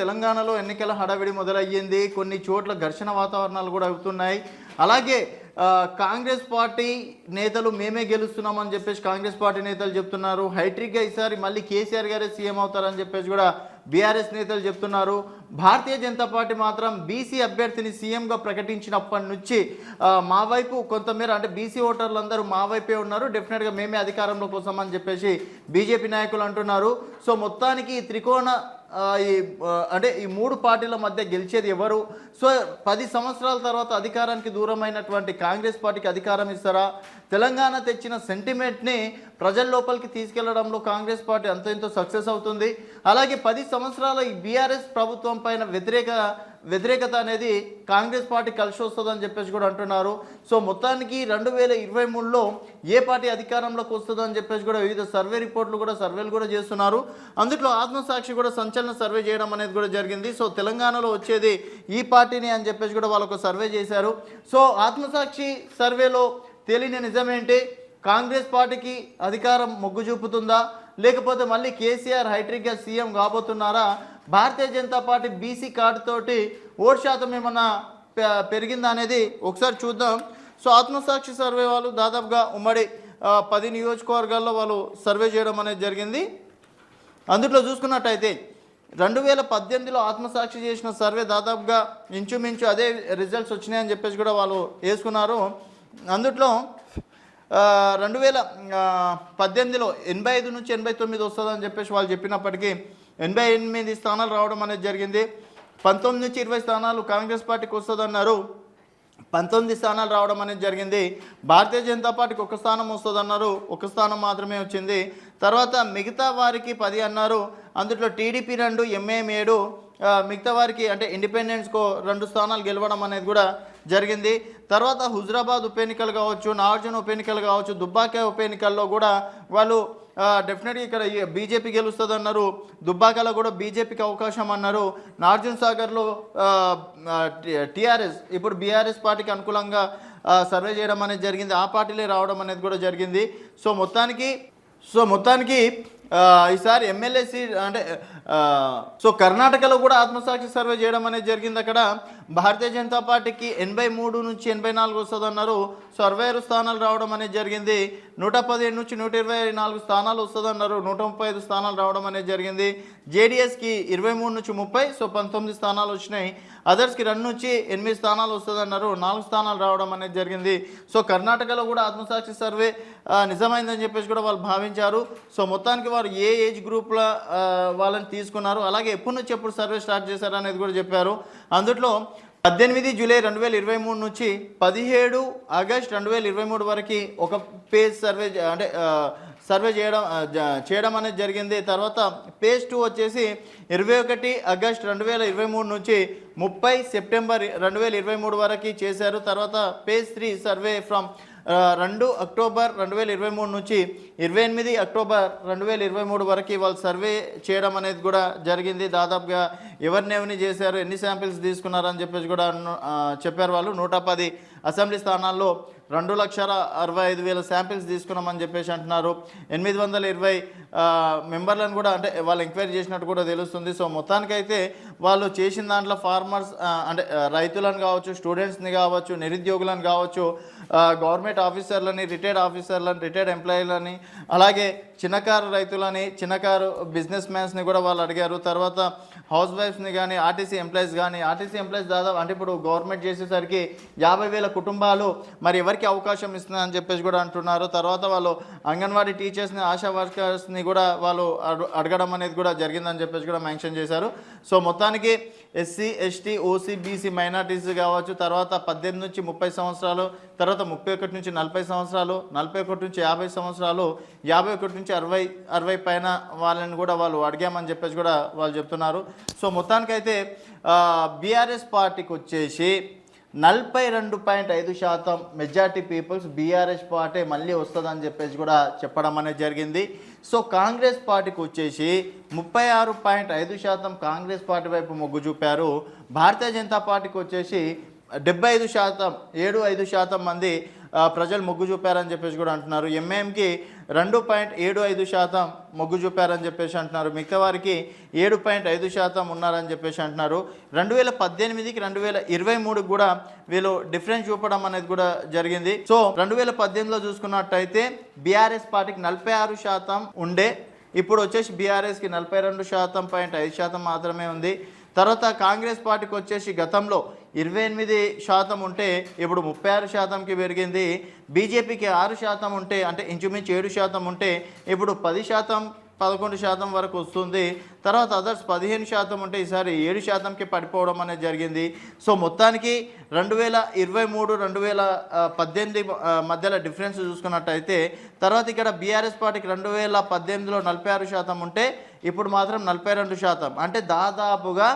తెలంగాణలో ఎన్నికల హడావిడి మొదలయ్యింది. కొన్ని చోట్ల ఘర్షణ వాతావరణాలు కూడా అవుతున్నాయి. అలాగే కాంగ్రెస్ పార్టీ నేతలు మేమే గెలుస్తున్నామని చెప్పేసి కాంగ్రెస్ పార్టీ నేతలు చెప్తున్నారు. హైట్రిక్గా ఈసారి మళ్ళీ కేసీఆర్ గారే సీఎం అవుతారని చెప్పేసి కూడా బీఆర్ఎస్ నేతలు చెప్తున్నారు. భారతీయ జనతా పార్టీ మాత్రం బీసీ అభ్యర్థిని సీఎంగా ప్రకటించినప్పటి నుంచి మా వైపు కొంతమేర అంటే బీసీ ఓటర్లందరూ మా వైపే ఉన్నారు, డెఫినెట్గా మేమే అధికారంలోకి వస్తామని చెప్పేసి బీజేపీ నాయకులు అంటున్నారు. సో మొత్తానికి త్రికోణ అంటే ఈ మూడు పార్టీల మధ్య గెలిచేది ఎవరు? సో 10 సంవత్సరాల తర్వాత అధికారానికి దూరమైనటువంటి కాంగ్రెస్ పార్టీకి అధికారం ఇస్తారా? తెలంగాణ తెచ్చిన సెంటిమెంట్ని ప్రజల లోపలికి తీసుకెళ్లడంలో కాంగ్రెస్ పార్టీ అంత ఎంతో సక్సెస్ అవుతుంది. అలాగే 10 సంవత్సరాల ఈ బీఆర్ఎస్ ప్రభుత్వం పైన వ్యతిరేకత అనేది కాంగ్రెస్ పార్టీ కలిసి వస్తుందని చెప్పేసి కూడా అంటున్నారు. సో మొత్తానికి 2023లో ఏ పార్టీ అధికారంలోకి వస్తుందని చెప్పేసి కూడా వివిధ సర్వేలు కూడా చేస్తున్నారు. అందులో ఆత్మసాక్షి కూడా సంచలన సర్వే చేయడం అనేది కూడా జరిగింది. సో తెలంగాణలో వచ్చేది ఈ పార్టీని అని చెప్పేసి కూడా వాళ్ళు ఒక సర్వే చేశారు. సో ఆత్మసాక్షి సర్వేలో తేలిన నిజమేంటి? కాంగ్రెస్ పార్టీకి అధికారం మొగ్గు చూపుతుందా, లేకపోతే మళ్ళీ KCR హైట్రిక్గా CM కాబోతున్నారా? Bharatiya Janata party BC card తోటి ఓటు శాతం ఏమన్నా పెరిగిందా అనేది ఒకసారి చూద్దాం. సో ఆత్మసాక్షి సర్వే వాళ్ళు దాదాపుగా ఉమ్మడి 10 నియోజకవర్గాల్లో వాళ్ళు సర్వే చేయడం అనేది జరిగింది. అందులో చూసుకున్నట్టయితే 2018లో ఆత్మసాక్షి చేసిన సర్వే దాదాపుగా ఇంచుమించు అదే రిజల్ట్స్ వచ్చినాయని చెప్పేసి కూడా వాళ్ళు వేసుకున్నారు. అందులో 2018లో 85 నుంచి 89 వస్తుందని చెప్పేసి వాళ్ళు చెప్పినప్పటికీ 88 స్థానాలు రావడం అనేది జరిగింది. 19 నుంచి 20 స్థానాలు కాంగ్రెస్ పార్టీకి వస్తుందన్నారు, 19 స్థానాలు రావడం అనేది జరిగింది. భారతీయ జనతా పార్టీకి 1 స్థానం వస్తుందన్నారు, 1 స్థానం మాత్రమే వచ్చింది. తర్వాత మిగతా వారికి 10 అన్నారు. అందులో టీడీపీ 2, ఎంఐఎం 7, మిగతా వారికి అంటే ఇండిపెండెన్స్కో 2 స్థానాలు గెలవడం అనేది కూడా జరిగింది. తర్వాత హుజరాబాద్ ఉప ఎన్నికలు కావచ్చు, నాగార్జున ఉప ఎన్నికలు కావచ్చు, దుబ్బాక ఉప ఎన్నికల్లో కూడా వాళ్ళు డెఫినెట్గా ఇక్కడ బీజేపీ గెలుస్తుంది అన్నారు. దుబ్బాకలో కూడా బీజేపీకి అవకాశం అన్నారు. నాగార్జున సాగర్లో టీఆర్ఎస్ ఇప్పుడు బీఆర్ఎస్ పార్టీకి అనుకూలంగా సర్వే చేయడం అనేది జరిగింది. ఆ పార్టీలే రావడం అనేది కూడా జరిగింది. సో మొత్తానికి ఈసారి ఎమ్మెల్యే సీట్ అంటే సో కర్ణాటకలో కూడా ఆత్మసాక్షి సర్వే చేయడం అనేది జరిగింది. అక్కడ భారతీయ జనతా పార్టీకి 83 నుంచి 84 వస్తుందన్నారు. సో 66 స్థానాలు రావడం అనేది జరిగింది. 117 నుంచి 124 స్థానాలు వస్తుందన్నారు. 135 స్థానాలు రావడం అనేది జరిగింది. జేడీఎస్కి 23 నుంచి 30, సో 19 స్థానాలు వచ్చినాయి. అదర్స్కి 2 నుంచి 8 స్థానాలు వస్తుందన్నారు, 4 స్థానాలు రావడం అనేది జరిగింది. సో కర్ణాటకలో కూడా ఆత్మసాక్షి సర్వే నిజమైందని చెప్పేసి కూడా వాళ్ళు భావించారు. సో మొత్తానికి వారు ఏ ఏజ్ గ్రూప్ల వాళ్ళని తీసుకున్నారు, అలాగే ఎప్పటి నుంచి ఎప్పుడు సర్వే స్టార్ట్ చేశారు అనేది కూడా చెప్పారు. అందులో 18 జూలై 2023 నుంచి 17 ఆగస్ట్ 2023 వరకు ఒక పేజ్ సర్వే చేయడం అనేది జరిగింది. తర్వాత పేజ్ 2 వచ్చేసి 21 ఆగస్ట్ 2023 నుంచి 30 సెప్టెంబర్ 2023 వరకు చేశారు. తర్వాత పేజ్ 3 సర్వే ఫ్రమ్ 2 అక్టోబర్ 2023 నుంచి 28 అక్టోబర్ 2023 వరకు వాళ్ళు సర్వే చేయడం అనేది కూడా జరిగింది. దాదాపుగా ఎవరిని చేశారు, ఎన్ని శాంపిల్స్ తీసుకున్నారని చెప్పేసి కూడా చెప్పారు వాళ్ళు. 110 అసెంబ్లీ స్థానాల్లో 2,65,000 శాంపిల్స్ తీసుకున్నామని చెప్పేసి అంటున్నారు. 820 మెంబర్లను కూడా అంటే వాళ్ళు ఎంక్వైరీ చేసినట్టు కూడా తెలుస్తుంది. సో మొత్తానికైతే వాళ్ళు చేసిన దాంట్లో ఫార్మర్స్ అంటే రైతులను కావచ్చు, స్టూడెంట్స్ని కావచ్చు, నిరుద్యోగులను కావచ్చు, గవర్నమెంట్ ఆఫీసర్లని, రిటైర్డ్ ఎంప్లాయీలని, అలాగే చిన్నకారు రైతులని, చిన్నకారు బిజినెస్ మ్యాన్స్ని కూడా వాళ్ళు అడిగారు. తర్వాత హౌస్ వైఫ్స్ని కానీ, ఆర్టీసీ ఎంప్లాయీస్ దాదాపు అంటే ఇప్పుడు గవర్నమెంట్ చేసేసరికి 50,000 కుటుంబాలు మరి ఎవరికి అవకాశం ఇస్తుందని చెప్పేసి కూడా అంటున్నారు. తర్వాత వాళ్ళు అంగన్వాడీ టీచర్స్ని, ఆశా వర్కర్స్ని కూడా వాళ్ళు అడగడం అనేది కూడా జరిగిందని చెప్పేసి కూడా మెన్షన్ చేశారు. సో మొత్తానికి SC, ST, OC, BC, minorities కావచ్చు, తర్వాత 18 నుంచి 30 సంవత్సరాలు, తర్వాత 31 నుంచి 40 సంవత్సరాలు, 41 నుంచి 50 సంవత్సరాలు, 51 నుంచి 60 పైన వాళ్ళని కూడా వాళ్ళు అడిగామని చెప్పేసి కూడా వాళ్ళు చెప్తున్నారు. సో మొత్తానికైతే బీఆర్ఎస్ పార్టీకి వచ్చేసి 42.5% మెజార్టీ పీపుల్స్ బీఆర్ఎస్ పార్టీ మళ్ళీ వస్తుందని చెప్పేసి కూడా చెప్పడం అనేది జరిగింది. సో కాంగ్రెస్ పార్టీకి వచ్చేసి 36.5% కాంగ్రెస్ పార్టీ వైపు మొగ్గు చూపారు. భారతీయ జనతా పార్టీకి వచ్చేసి 75% 75% మంది ప్రజలు మొగ్గు చూపారని చెప్పేసి కూడా అంటున్నారు. ఎంఐఎంకి 2.75% మొగ్గు చూపారని చెప్పేసి అంటున్నారు. మిగతా వారికి 7.5% ఉన్నారని చెప్పేసి అంటున్నారు. 2018కి 2023కి కూడా వీళ్ళు డిఫరెన్స్ చూపడం అనేది కూడా జరిగింది. సో 2018లో చూసుకున్నట్టయితే బీఆర్ఎస్ పార్టీకి 46% ఉండే, ఇప్పుడు వచ్చేసి బీఆర్ఎస్కి 42.5% మాత్రమే ఉంది. తర్వాత కాంగ్రెస్ పార్టీకి వచ్చేసి గతంలో 28% ఉంటే ఇప్పుడు 36%కి పెరిగింది. బీజేపీకి 6% ఉంటే అంటే ఇంచుమించు 7% ఉంటే ఇప్పుడు 10%, 11% వరకు వస్తుంది. తర్వాత అదర్స్ 15% ఉంటే ఈసారి 7%కి పడిపోవడం అనేది జరిగింది. సో మొత్తానికి 2023, 2018 మధ్యలో డిఫరెన్స్ చూసుకున్నట్టయితే తర్వాత ఇక్కడ బీఆర్ఎస్ పార్టీకి 2018లో 46% ఉంటే ఇప్పుడు మాత్రం 42%, అంటే దాదాపుగా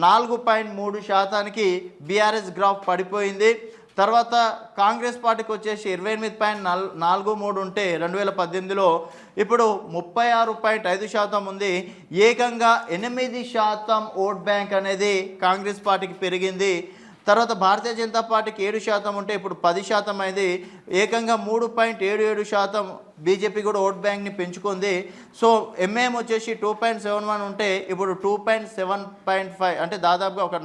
4.3%కి బీఆర్ఎస్ గ్రాఫ్ పడిపోయింది. తర్వాత కాంగ్రెస్ పార్టీకి వచ్చేసి 28.43 ఉంటే 2018లో ఇప్పుడు 36.5% ఉంది. ఏకంగా 8% ఓట్ బ్యాంక్ అనేది కాంగ్రెస్ పార్టీకి పెరిగింది. తర్వాత భారతీయ జనతా పార్టీకి 7% ఉంటే ఇప్పుడు 10% అయింది. ఏకంగా 3.77% బీజేపీ కూడా ఓట్ బ్యాంక్ని పెంచుకుంది. సో ఎంఐఎం వచ్చేసి 2.71 ఉంటే ఇప్పుడు 2.7.5, అంటే దాదాపుగా ఒక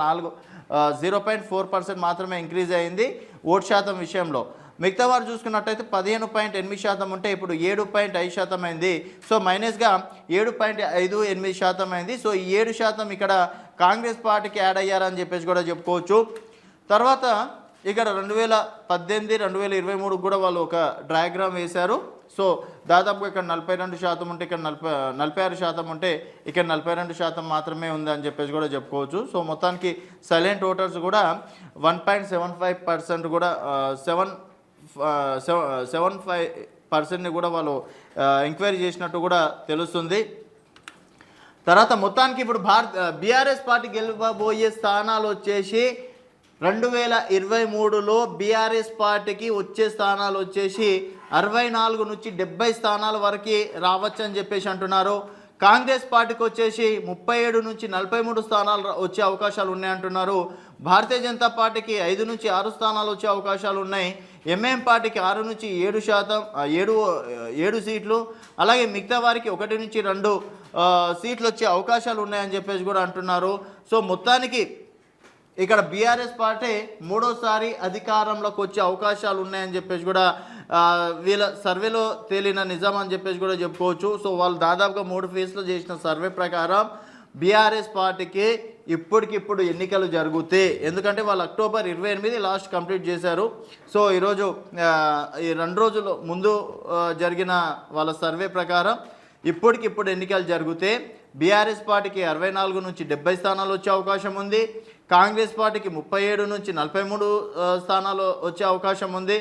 0.4% మాత్రమే ఇంక్రీజ్ అయింది ఓట్ శాతం విషయంలో. మిగతా వారు చూసుకున్నట్టయితే 15.8% ఉంటే ఇప్పుడు 7.5% అయింది. సో మైనస్గా 7.58% అయింది. సో ఈ 7% ఇక్కడ కాంగ్రెస్ పార్టీకి యాడ్ అయ్యారని చెప్పేసి కూడా చెప్పుకోవచ్చు. తర్వాత ఇక్కడ 2018, 2023 కూడా వాళ్ళు ఒక డయాగ్రామ్ వేశారు. సో దాదాపుగా ఇక్కడ 42% ఉంటే ఇక్కడ 46% ఉంటే ఇక్కడ 42% మాత్రమే ఉంది అని చెప్పేసి కూడా చెప్పుకోవచ్చు. సో మొత్తానికి సైలెంట్ ఓటర్స్ కూడా 1.75% కూడా 75%ని కూడా వాళ్ళు ఎంక్వైరీ చేసినట్టు కూడా తెలుస్తుంది. తర్వాత మొత్తానికి ఇప్పుడు బీఆర్ఎస్ పార్టీ గెలవబోయే స్థానాలు వచ్చేసి 2023లో బీఆర్ఎస్ పార్టీకి వచ్చే స్థానాలు వచ్చేసి 64 నుంచి 70 స్థానాల వరకు రావచ్చు అని చెప్పేసి అంటున్నారు. కాంగ్రెస్ పార్టీకి వచ్చేసి 37 నుంచి 43 స్థానాలు వచ్చే అవకాశాలు ఉన్నాయంటున్నారు. భారతీయ జనతా పార్టీకి 5 నుంచి 6 స్థానాలు వచ్చే అవకాశాలు ఉన్నాయి. ఎంఐఎం పార్టీకి 6 నుంచి 7 సీట్లు, అలాగే మిగతా వారికి 1 నుంచి 2 సీట్లు వచ్చే అవకాశాలు ఉన్నాయని చెప్పేసి కూడా అంటున్నారు. సో మొత్తానికి ఇక్కడ బీఆర్ఎస్ పార్టీ మూడోసారి అధికారంలోకి వచ్చే అవకాశాలు ఉన్నాయని చెప్పేసి కూడా వీళ్ళ సర్వేలో తేలిన నిజం అని చెప్పేసి కూడా చెప్పుకోవచ్చు. సో వాళ్ళు దాదాపుగా 3 ఫేజ్లో చేసిన సర్వే ప్రకారం బీఆర్ఎస్ పార్టీకి ఇప్పటికిప్పుడు ఎన్నికలు జరుగుతాయి. ఎందుకంటే వాళ్ళు అక్టోబర్ 28 లాస్ట్ కంప్లీట్ చేశారు. సో ఈరోజు ఈ 2 రోజుల ముందు జరిగిన వాళ్ళ సర్వే ప్రకారం ఇప్పటికిప్పుడు ఎన్నికలు జరిగితే బీఆర్ఎస్ పార్టీకి 64 నుంచి 70 స్థానాలు వచ్చే అవకాశం ఉంది. కాంగ్రెస్ పార్టీకి 37 నుంచి 43 స్థానాలు వచ్చే అవకాశం ఉంది.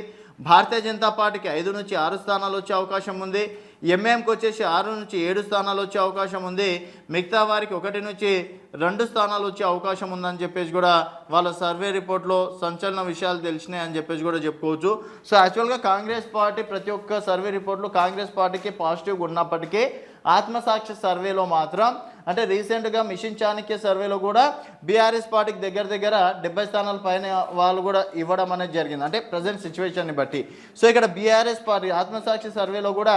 భారతీయ జనతా పార్టీకి 5 నుంచి 6 స్థానాలు వచ్చే అవకాశం ఉంది. ఎంఐఎంకి వచ్చేసి 6 నుంచి 7 స్థానాలు వచ్చే అవకాశం ఉంది. మిగతా వారికి 1 నుంచి 2 స్థానాలు వచ్చే అవకాశం ఉందని చెప్పేసి కూడా వాళ్ళ సర్వే రిపోర్ట్లో సంచలన విషయాలు తెలిసినాయి అని చెప్పేసి కూడా చెప్పుకోవచ్చు. సో యాక్చువల్గా కాంగ్రెస్ పార్టీ ప్రతి ఒక్క సర్వే రిపోర్ట్లో కాంగ్రెస్ పార్టీకి పాజిటివ్గా ఉన్నప్పటికీ ఆత్మసాక్షి సర్వేలో మాత్రం, అంటే రీసెంట్గా మిషన్ చాణక్య సర్వేలో కూడా బీఆర్ఎస్ పార్టీకి దగ్గర 70 స్థానాల పైన వాళ్ళు కూడా ఇవ్వడం అనేది జరిగింది, అంటే ప్రజెంట్ సిచ్యువేషన్ని బట్టి. సో ఇక్కడ బీఆర్ఎస్ పార్టీ ఆత్మసాక్షి సర్వేలో కూడా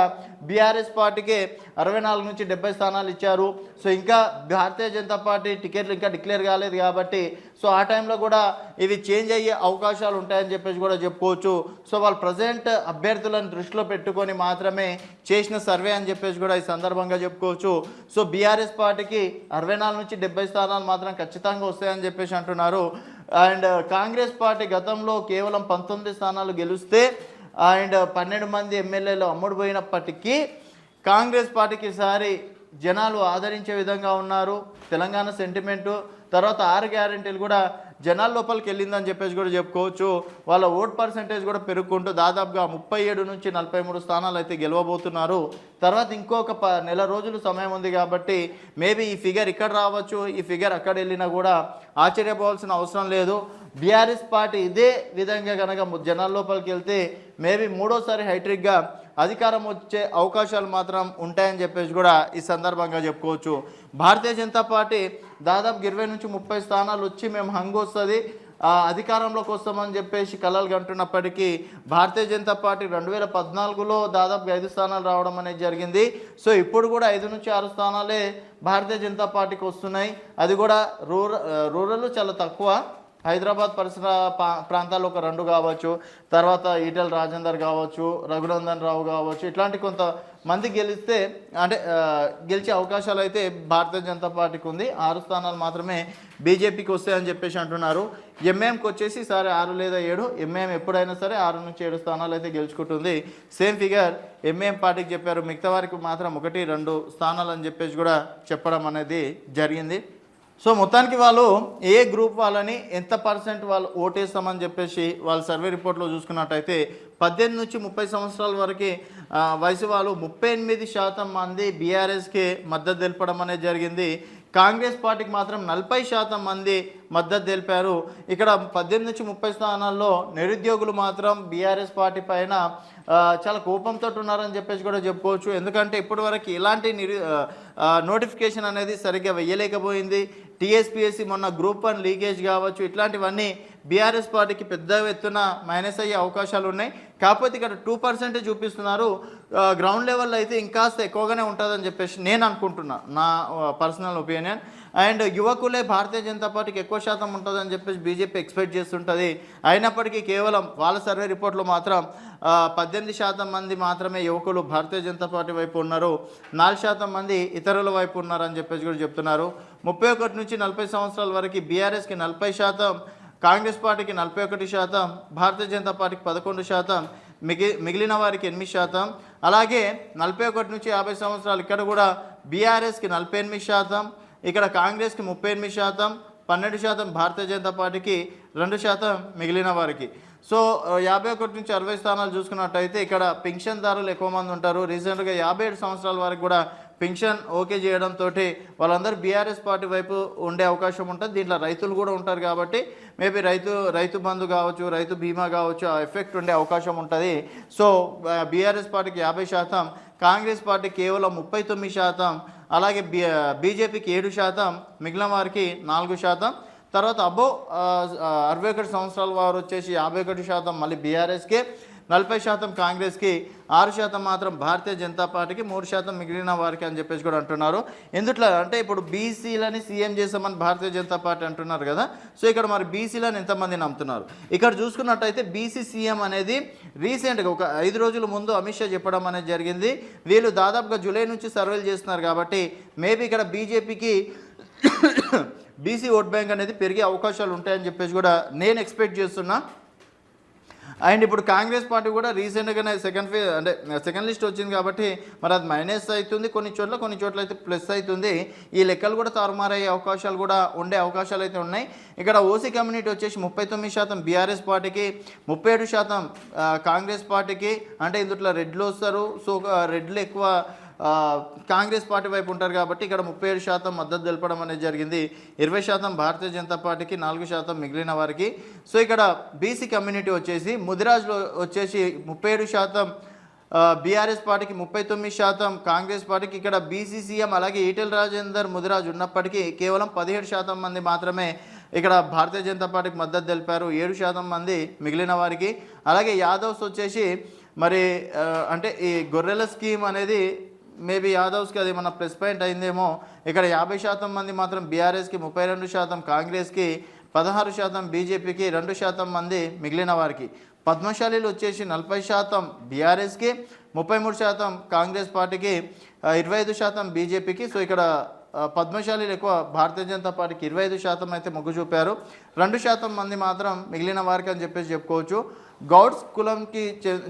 బీఆర్ఎస్ పార్టీకి 64 నుంచి 70 స్థానాలు ఇచ్చారు. సో ఇంకా భారతీయ జనతా పార్టీ టికెట్లు ఇంకా డిక్లేర్ కాలేదు కాబట్టి సో ఆ టైంలో కూడా ఇవి చేంజ్ అయ్యే అవకాశాలు ఉంటాయని చెప్పేసి కూడా చెప్పుకోవచ్చు. సో వాళ్ళు ప్రజెంట్ అభ్యర్థులను దృష్టిలో పెట్టుకొని మాత్రమే చేసిన సర్వే అని చెప్పేసి కూడా ఈ సందర్భంగా చెప్పుకోవచ్చు. సో బీఆర్ఎస్ పార్టీకి 64 నుంచి 70 స్థానాలు మాత్రం ఖచ్చితంగా వస్తాయని చెప్పేసి అంటున్నారు. అండ్ కాంగ్రెస్ పార్టీ గతంలో కేవలం 19 స్థానాలు గెలిస్తే అండ్ 12 మంది ఎమ్మెల్యేలు అమ్ముడుపోయినప్పటికీ కాంగ్రెస్ పార్టీకి ఈసారి జనాలు ఆదరించే విధంగా ఉన్నారు. తెలంగాణ సెంటిమెంటు తర్వాత 6 గ్యారెంటీలు కూడా జనాల లోపలికి వెళ్ళిందని చెప్పేసి కూడా చెప్పుకోవచ్చు. వాళ్ళ ఓట్ పర్సెంటేజ్ కూడా పెరుగుకుంటూ దాదాపుగా 37 నుంచి 43 స్థానాలు అయితే గెలవబోతున్నారు. తర్వాత ఇంకొక నెల రోజులు సమయం ఉంది కాబట్టి మేబీ ఈ ఫిగర్ ఇక్కడ రావచ్చు, ఈ ఫిగర్ అక్కడ వెళ్ళినా కూడా ఆశ్చర్యపోవాల్సిన అవసరం లేదు. బీఆర్ఎస్ పార్టీ ఇదే విధంగా కనుక జనాల లోపలికి వెళ్తే మేబీ మూడోసారి హైట్రిక్గా అధికారం వచ్చే అవకాశాలు మాత్రం ఉంటాయని చెప్పేసి కూడా ఈ సందర్భంగా చెప్పుకోవచ్చు. భారతీయ జనతా పార్టీ దాదాపు 20 నుంచి 30 స్థానాలు వచ్చి మేము హంగ్ వస్తుంది అధికారంలోకి వస్తామని చెప్పేసి కలలు కంటున్నప్పటికీ భారతీయ జనతా పార్టీ 2014లో దాదాపు 5 స్థానాలు రావడం అనేది జరిగింది. సో ఇప్పుడు కూడా 5 నుంచి 6 స్థానాలే భారతీయ జనతా పార్టీకి వస్తున్నాయి. అది కూడా రూరల్ చాలా తక్కువ. హైదరాబాద్ పరిసర ప్రాంతాల్లో ఒక 2 కావచ్చు, తర్వాత ఈటెల రాజేందర్ కావచ్చు, రఘునందన్ రావు కావచ్చు, ఇట్లాంటి కొంత మంది గెలిస్తే అంటే గెలిచే అవకాశాలు అయితే భారతీయ జనతా పార్టీకి ఉంది. 6 స్థానాలు మాత్రమే బీజేపీకి వస్తాయని చెప్పేసి అంటున్నారు. ఎంఐఎంకి వచ్చేసి ఈసారి 6 లేదా 7, ఎంఐఎం ఎప్పుడైనా సరే 6 నుంచి 7 స్థానాలు అయితే గెలుచుకుంటుంది. సేమ్ ఫిగర్ ఎంఐఎం పార్టీకి చెప్పారు. మిగతా వారికి మాత్రం 1, 2 స్థానాలు అని చెప్పేసి కూడా చెప్పడం అనేది జరిగింది. సో మొత్తానికి వాళ్ళు ఏ గ్రూప్ వాళ్ళని ఎంత పర్సెంట్ వాళ్ళు ఓటేస్తామని చెప్పేసి వాళ్ళ సర్వే రిపోర్ట్లో చూసుకున్నట్టయితే 18 నుంచి 30 సంవత్సరాల వరకు వయసు వాళ్ళు 38% మంది బీఆర్ఎస్కి మద్దతు తెలపడం అనేది జరిగింది. కాంగ్రెస్ పార్టీకి మాత్రం 40% మంది మద్దతు తెలిపారు. ఇక్కడ 18 నుంచి 30 స్థానాల్లో నిరుద్యోగులు మాత్రం బీఆర్ఎస్ పార్టీ పైన చాలా కోపంతో ఉన్నారని చెప్పేసి కూడా చెప్పుకోవచ్చు. ఎందుకంటే ఇప్పటి వరకు ఇలాంటి నోటిఫికేషన్ అనేది సరిగ్గా వెయ్యలేకపోయింది. టీఎస్పీఎస్సీ మొన్న గ్రూప్ 1 లీకేజ్ కావచ్చు, ఇట్లాంటివన్నీ బీఆర్ఎస్ పార్టీకి పెద్ద ఎత్తున మైనస్ అయ్యే అవకాశాలు ఉన్నాయి. కాకపోతే ఇక్కడ 2% చూపిస్తున్నారు. గ్రౌండ్ లెవెల్లో అయితే ఇంకాస్త ఎక్కువగానే ఉంటుందని చెప్పేసి నేను అనుకుంటున్నా, నా పర్సనల్ ఒపీనియన్. అండ్ యువకులే భారతీయ జనతా పార్టీకి ఎక్కువ శాతం ఉంటుందని చెప్పేసి బీజేపీ ఎక్స్పెక్ట్ చేస్తుంటుంది. అయినప్పటికీ కేవలం వాళ్ళ సర్వే రిపోర్ట్లో మాత్రం 18% మంది మాత్రమే యువకులు భారతీయ జనతా పార్టీ వైపు ఉన్నారు, 4% మంది ఇతరుల వైపు ఉన్నారని చెప్పేసి కూడా చెప్తున్నారు. 31 నుంచి 40 సంవత్సరాల వరకు బీఆర్ఎస్కి 40%, కాంగ్రెస్ పార్టీకి 41%, భారతీయ జనతా పార్టీకి 11%, మిగిలిన వారికి 8%. అలాగే 41 నుంచి 50 సంవత్సరాలు ఇక్కడ కూడా బీఆర్ఎస్కి 48%, ఇక్కడ కాంగ్రెస్కి 38%, 12% భారతీయ జనతా పార్టీకి, 2% మిగిలిన వారికి. సో 51 నుంచి 60 స్థానాలు చూసుకున్నట్టయితే ఇక్కడ పెన్షన్దారులు ఎక్కువ మంది ఉంటారు. రీసెంట్గా 57 సంవత్సరాల వరకు కూడా పెన్షన్ ఓకే చేయడంతో వాళ్ళందరూ బీఆర్ఎస్ పార్టీ వైపు ఉండే అవకాశం ఉంటుంది. దీంట్లో రైతులు కూడా ఉంటారు కాబట్టి మేబీ రైతు బంధు కావచ్చు, రైతు బీమా కావచ్చు, ఆ ఎఫెక్ట్ ఉండే అవకాశం ఉంటుంది. సో బీఆర్ఎస్ పార్టీకి 50%, కాంగ్రెస్ పార్టీ కేవలం 39%, అలాగే బీజేపీకి 7%, మిగిలిన వారికి 4%. తర్వాత 61 సంవత్సరాల వారు వచ్చేసి 51% మళ్ళీ బీఆర్ఎస్కి, 40% కాంగ్రెస్కి, 6% మాత్రం భారతీయ జనతా పార్టీకి, 3% మిగిలిన వారికి అని చెప్పేసి కూడా అంటున్నారు. ఎందుట్లో అంటే ఇప్పుడు బీసీలని సీఎం చేసామని భారతీయ జనతా పార్టీ అంటున్నారు కదా. సో ఇక్కడ మరి బీసీలను ఎంతమంది నమ్ముతున్నారు? ఇక్కడ చూసుకున్నట్టయితే బీసీ సీఎం అనేది రీసెంట్గా ఒక 5 రోజుల ముందు అమిత్ షా చెప్పడం అనేది జరిగింది. వీళ్ళు దాదాపుగా జూలై నుంచి సర్వేలు చేస్తున్నారు కాబట్టి మేబీ ఇక్కడ బీజేపీకి బీసీ ఓట్ బ్యాంక్ అనేది పెరిగే అవకాశాలు ఉంటాయని చెప్పేసి కూడా నేను ఎక్స్పెక్ట్ చేస్తున్నా. అండ్ ఇప్పుడు కాంగ్రెస్ పార్టీ కూడా రీసెంట్గానే సెకండ్ లిస్ట్ వచ్చింది కాబట్టి మరి అది మైనస్ అవుతుంది కొన్ని చోట్ల అయితే ప్లస్ అవుతుంది. ఈ లెక్కలు కూడా తారుమారయ్యే అవకాశాలు కూడా ఉండే అవకాశాలు అయితే ఉన్నాయి. ఇక్కడ ఓసీ కమ్యూనిటీ వచ్చేసి 39% బీఆర్ఎస్ పార్టీకి, 37% కాంగ్రెస్ పార్టీకి. అంటే ఇందులో రెడ్లు వస్తారు. సో రెడ్లు ఎక్కువ కాంగ్రెస్ పార్టీ వైపు ఉంటారు కాబట్టి ఇక్కడ 37% మద్దతు తెలపడం అనేది జరిగింది. 20% భారతీయ జనతా పార్టీకి, 4% మిగిలిన వారికి. సో ఇక్కడ బీసీ కమ్యూనిటీ వచ్చేసి ముదిరాజ్లో వచ్చేసి 37%, బీఆర్ఎస్ పార్టీకి 39%, కాంగ్రెస్ పార్టీకి. ఇక్కడ బీసీ సీఎం అలాగే ఈటెల రాజేందర్ ముదిరాజ్ ఉన్నప్పటికీ కేవలం 17% మంది మాత్రమే ఇక్కడ భారతీయ జనతా పార్టీకి మద్దతు తెలిపారు, 7% మంది మిగిలిన వారికి. అలాగే యాదవ్స్ వచ్చేసి మరి అంటే ఈ గొర్రెల స్కీమ్ అనేది మేబీ యాదవ్స్కి అది మన ప్లస్ పాయింట్ అయిందేమో. ఇక్కడ 50% మంది మాత్రం బీఆర్ఎస్కి, 32% కాంగ్రెస్కి, 16% బీజేపీకి, 2% మంది మిగిలిన వారికి. పద్మశాలీలు వచ్చేసి 40% బీఆర్ఎస్కి, 33% కాంగ్రెస్ పార్టీకి, 25% బీజేపీకి. సో ఇక్కడ పద్మశాలీలు ఎక్కువ భారతీయ జనతా పార్టీకి 25% అయితే మొగ్గు చూపారు, 2% మంది మాత్రం మిగిలిన వారికి అని చెప్పేసి చెప్పుకోవచ్చు. గౌడ్స్ కులంకి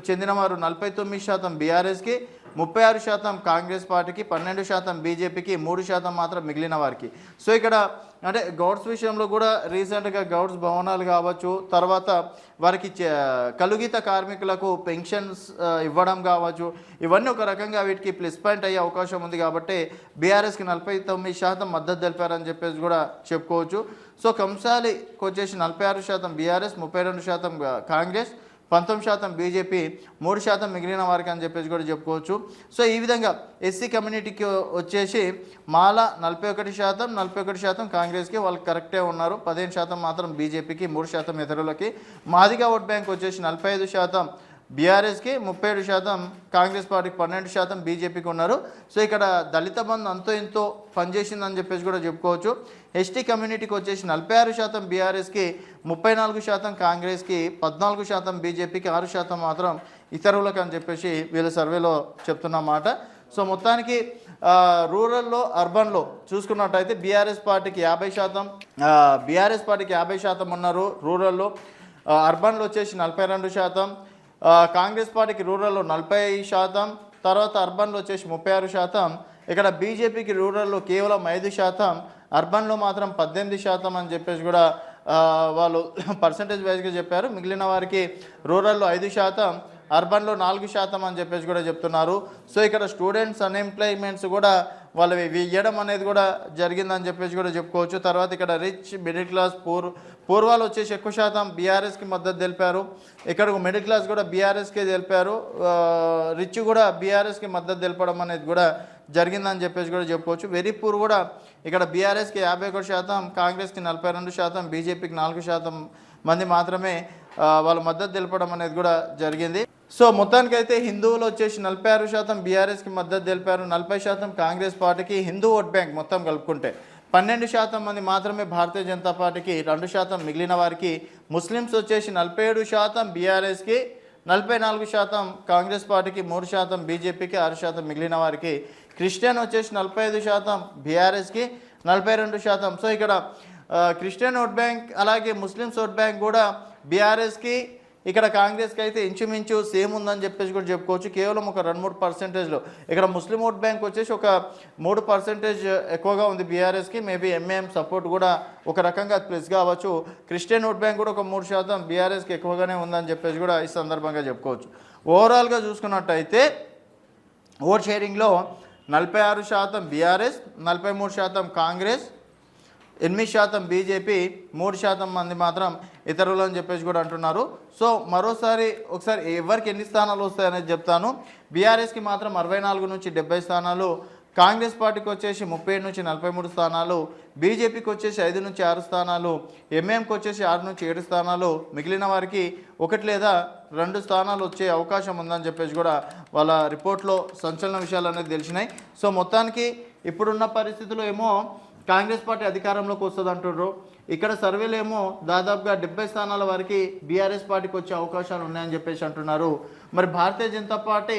చెందిన వారు 49% బీఆర్ఎస్కి, 36% కాంగ్రెస్ పార్టీకి, 12% బీజేపీకి, 3% మాత్రం మిగిలిన వారికి. సో ఇక్కడ అంటే గౌడ్స్ విషయంలో కూడా రీసెంట్గా గౌడ్స్ భవనాలు కావచ్చు, తర్వాత వారికి కలుగిత కార్మికులకు పెన్షన్స్ ఇవ్వడం కావచ్చు, ఇవన్నీ ఒక రకంగా వీటికి ప్లస్ పాయింట్ అయ్యే అవకాశం ఉంది కాబట్టి బీఆర్ఎస్కి 49% మద్దతు తెలిపారని చెప్పేసి కూడా చెప్పుకోవచ్చు. సో కంసాలికి వచ్చేసి 46% బీఆర్ఎస్, 32% కాంగ్రెస్, 19% బీజేపీ, 3% మిగిలిన వారికి అని చెప్పేసి కూడా చెప్పుకోవచ్చు. సో ఈ విధంగా ఎస్సీ కమ్యూనిటీకి వచ్చేసి మాల 41%, 41% కాంగ్రెస్కి, వాళ్ళు కరెక్టే ఉన్నారు. 15% మాత్రం బీజేపీకి, 3% ఇతరులకి. మాదిగా ఓట్ బ్యాంక్ వచ్చేసి 45% బీఆర్ఎస్కి, 37% కాంగ్రెస్ పార్టీకి, 12% బీజేపీకి ఉన్నారు. సో ఇక్కడ దళిత బంధు అంతో ఇంతో పనిచేసిందని చెప్పేసి కూడా చెప్పుకోవచ్చు. ఎస్టీ కమ్యూనిటీకి వచ్చేసి 46% బీఆర్ఎస్కి, 34% కాంగ్రెస్కి, 14% బీజేపీకి, 6% మాత్రం ఇతరులకు అని చెప్పేసి వీళ్ళ సర్వేలో చెప్తున్నమాట. సో మొత్తానికి రూరల్లో అర్బన్లో చూసుకున్నట్టయితే బీఆర్ఎస్ పార్టీకి 50% ఉన్నారు రూరల్లో. అర్బన్లో వచ్చేసి 42%, కాంగ్రెస్ పార్టీకి రూరల్లో 40%, తర్వాత అర్బన్లో వచ్చేసి 36%. ఇక్కడ బీజేపీకి రూరల్లో కేవలం 5%, అర్బన్లో మాత్రం 18% అని చెప్పేసి కూడా వాళ్ళు పర్సంటేజ్ వైజ్గా చెప్పారు. మిగిలిన వారికి రూరల్లో 5%, అర్బన్లో 4% అని చెప్పేసి కూడా చెప్తున్నారు. సో ఇక్కడ స్టూడెంట్స్ అన్ఎంప్లాయ్మెంట్స్ కూడా వాళ్ళు ఇవ్వడం అనేది కూడా జరిగిందని చెప్పేసి కూడా చెప్పుకోవచ్చు. తర్వాత ఇక్కడ రిచ్, మిడిల్ క్లాస్, పూర్వాలు వచ్చేసి ఎక్కువ శాతం బీఆర్ఎస్కి మద్దతు తెలిపారు. ఇక్కడ మిడిల్ క్లాస్ కూడా బీఆర్ఎస్కే తెలిపారు, రిచ్ కూడా బీఆర్ఎస్కి మద్దతు తెలపడం అనేది కూడా జరిగిందని చెప్పేసి కూడా చెప్పుకోవచ్చు. వెరీ పూర్ కూడా ఇక్కడ బీఆర్ఎస్కి 51%, కాంగ్రెస్కి 42%, బీజేపీకి 4% మంది మాత్రమే వాళ్ళు మద్దతు తెలపడం అనేది కూడా జరిగింది. సో మొత్తానికైతే హిందువులు వచ్చేసి 46% బీఆర్ఎస్కి మద్దతు తెలిపారు, 40% కాంగ్రెస్ పార్టీకి. హిందూ ఓట్ బ్యాంక్ మొత్తం కలుపుకుంటే 12% మంది మాత్రమే భారతీయ జనతా పార్టీకి, 2% మిగిలిన వారికి. ముస్లిమ్స్ వచ్చేసి 47% బీఆర్ఎస్కి, 44% కాంగ్రెస్ పార్టీకి, 3% బీజేపీకి, 6% మిగిలిన వారికి. క్రిస్టియన్ వచ్చేసి 45% బీఆర్ఎస్కి, 42%. సో ఇక్కడ క్రిస్టియన్ ఓట్ బ్యాంక్ అలాగే ముస్లిమ్స్ ఓట్ బ్యాంక్ కూడా బీఆర్ఎస్కి, ఇక్కడ కాంగ్రెస్కి అయితే ఇంచుమించు సేమ్ ఉందని చెప్పేసి కూడా చెప్పుకోవచ్చు. కేవలం ఒక 2-3%లో ఇక్కడ ముస్లిం ఓట్ బ్యాంక్ వచ్చేసి ఒక 3% ఎక్కువగా ఉంది బీఆర్ఎస్కి. మేబీ ఎంఏఎం సపోర్ట్ కూడా ఒక రకంగా ప్లస్ కావచ్చు. క్రిస్టియన్ ఓట్ బ్యాంక్ కూడా ఒక 3% బీఆర్ఎస్కి ఎక్కువగానే ఉందని చెప్పేసి కూడా ఈ సందర్భంగా చెప్పుకోవచ్చు. ఓవరాల్గా చూసుకున్నట్టయితే ఓట్ షేరింగ్లో 46% బీఆర్ఎస్, 43% కాంగ్రెస్, 8% బీజేపీ, 3% మంది మాత్రం ఇతరులు అని చెప్పేసి కూడా అంటున్నారు. సో ఒకసారి ఎవరికి ఎన్ని స్థానాలు వస్తాయనేది చెప్తాను. బీఆర్ఎస్కి మాత్రం 64 నుంచి 70 స్థానాలు, కాంగ్రెస్ పార్టీకి వచ్చేసి 37 నుంచి 43 స్థానాలు, బీజేపీకి వచ్చేసి 5 నుంచి 6 స్థానాలు, ఎంఏఎంకి వచ్చేసి 6 నుంచి 7 స్థానాలు, మిగిలిన వారికి 1 లేదా 2 స్థానాలు వచ్చే అవకాశం ఉందని చెప్పేసి కూడా వాళ్ళ రిపోర్ట్లో సంచలన విషయాలు అనేది తెలిసినాయి. సో మొత్తానికి ఇప్పుడున్న పరిస్థితుల్లో ఏమో కాంగ్రెస్ పార్టీ అధికారంలోకి వస్తుంది అంటున్నారు. ఇక్కడ సర్వేలు ఏమో దాదాపుగా 70 స్థానాల వరకు బీఆర్ఎస్ పార్టీకి వచ్చే అవకాశాలు ఉన్నాయని చెప్పేసి అంటున్నారు. మరి భారతీయ జనతా పార్టీ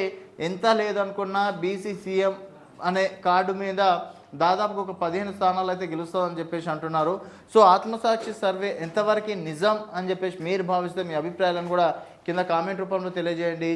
ఎంత లేదనుకున్నా బీసీ సీఎం అనే కార్డు మీద దాదాపుగా ఒక 15 స్థానాలు అయితే గెలుస్తుందని చెప్పేసి అంటున్నారు. సో ఆత్మసాక్షి సర్వే ఎంతవరకు నిజం అని చెప్పేసి మీరు భావిస్తే మీ అభిప్రాయాలను కూడా కింద కామెంట్ రూపంలో తెలియజేయండి.